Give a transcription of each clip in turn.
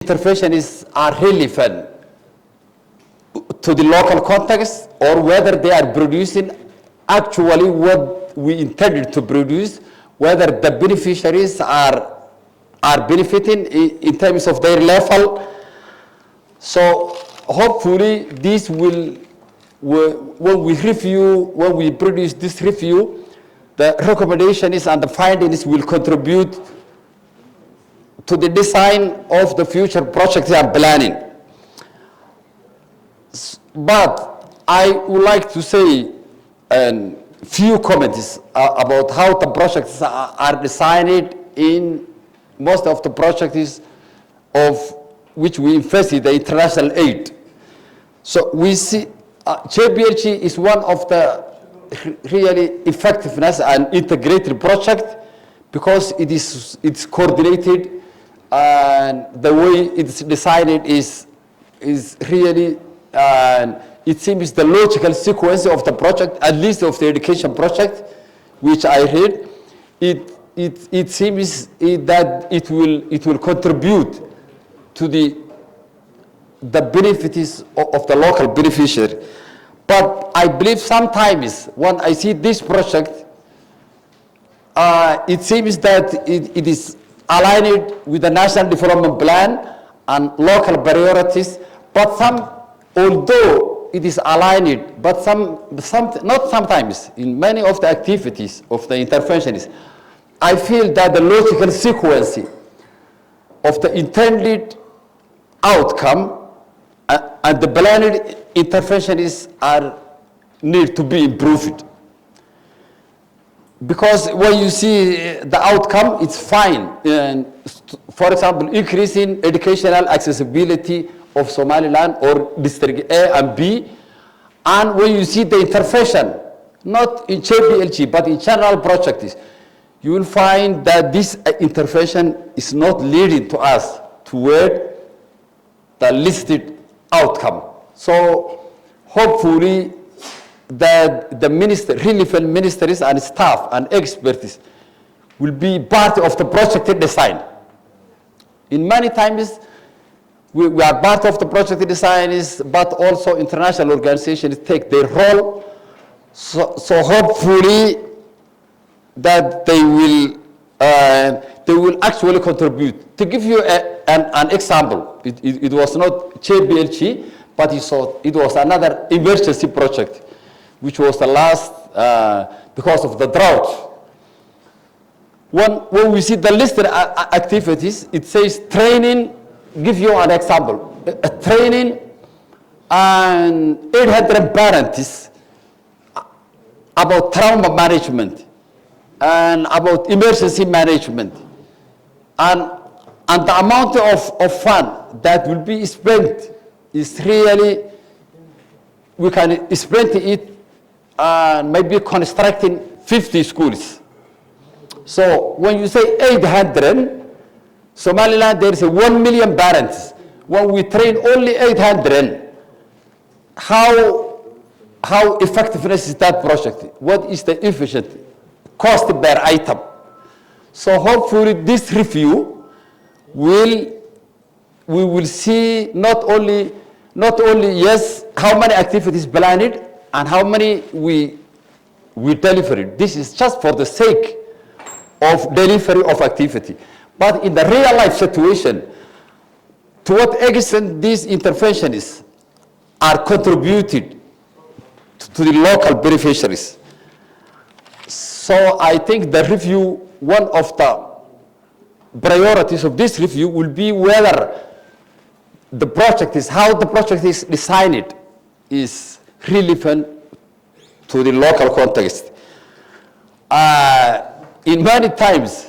interventions are relevant to the local context, or whether they are producing actually what we intended to produce, whether the beneficiaries are benefiting in terms of their level. So hopefully this will, when we produce this review, the recommendations and the findings will contribute to the design of the future projects and planning. But I would like to say a few comments about how the projects are designed in most of the projects of which we invest in the international aid. So we see JPLG is one of the really effectiveness and integrated project because it's coordinated, and the way it's designed is really, it seems the logical sequence of the project, at least of the education project, which I read, it seems that it will contribute to the benefits of the local beneficiary. But I believe sometimes when I see this project, it seems that it is aligned with the National Development Plan and local priorities, but although it is aligned, but not sometimes, in many of the activities of the interventionists, I feel that the logical sequence of the intended outcome and the planned interventions need to be improved. Because when you see the outcome, it's fine. And for example, increasing educational accessibility of Somaliland or District A and B. And when you see the intervention, not in JPLG, but in general projects, you will find that this intervention is not leading to us toward the listed outcome. So hopefully that the relevant ministers and staff and experts will be part of the project design. In many times, we are part of the project design, but also international organizations take their role. So hopefully that they will actually contribute. To give you an example, it was not JPLG, but it was another emergency project, which was the last because of the drought. When we see the listed activities, it says training. Give you an example. Training and 800 parents about trauma management and about emergency management, and the amount of fund that will be spent is really, we can spend it and maybe constructing 50 schools. So when you say 800, Somaliland, there is 1 million parents. When we train only 800, how effectiveness is that project? What is the efficient cost per item? So hopefully this review we will see not only yes, how many activities planned and how many we delivered. This is just for the sake of delivery of activity. But in the real life situation, to what extent these interventions are contributed to the local beneficiaries. So I think the review, one of the priorities of this review will be whether the project how the project is designed is relevant to the local context. In many times,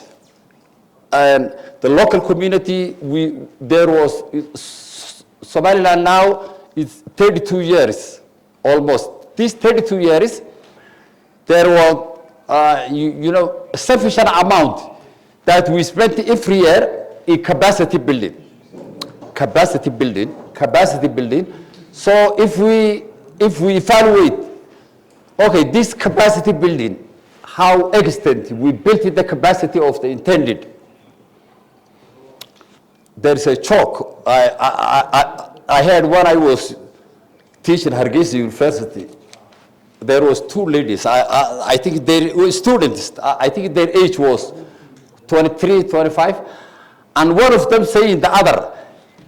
the local community, there was Somaliland now is 32 years almost. These 32 years, there was a sufficient amount that we spent every year in capacity building. So if we evaluate, okay, this capacity building, how extent we built the capacity of the intended there's a joke I had when I was teaching Hargeisa University. There was two ladies. I think they were students. I think their age was 23, 25. And one of them saying the other,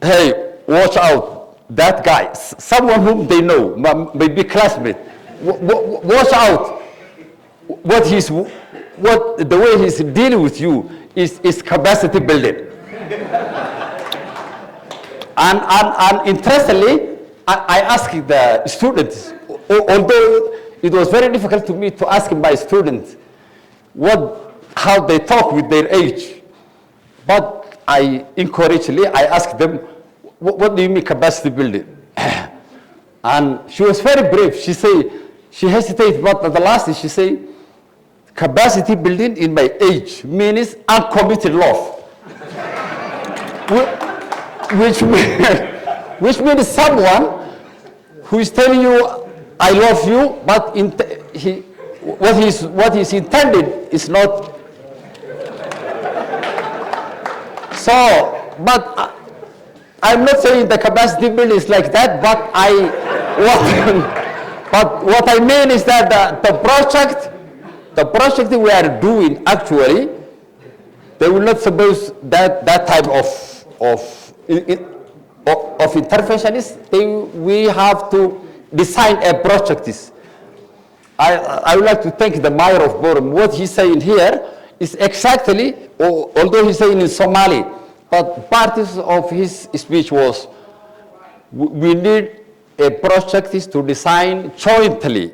hey, watch out, that guy, someone whom they know, maybe classmate, watch out. The way he's dealing with you is capacity building. and interestingly, I asked the students, although it was very difficult to me to ask my students how they talk with their age. But I asked them, what do you mean capacity building? And she was very brave. She hesitated, but at the last she said, capacity building in my age means uncommitted love. which means someone who is telling you, I love you, but what he's intended is not. So, but I'm not saying the capacity building is like that, but what I mean is that the project we are doing actually, they will not suppose that type of interventionist. We have to design a project. I would like to thank the mayor of Borum. What he's saying here is exactly, although he's saying in Somali, but part of his speech was, we need a project to design jointly,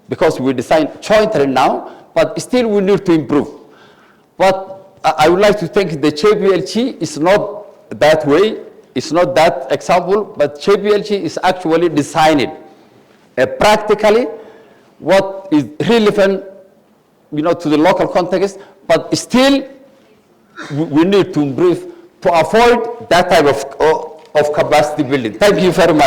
because we design jointly now, but still we need to improve. But I would like to think the JPLG is not that way, it's not that example, but JPLG is actually designing practically what is relevant, to the local context, but still we need to improve to avoid that type of capacity building. Thank you very much.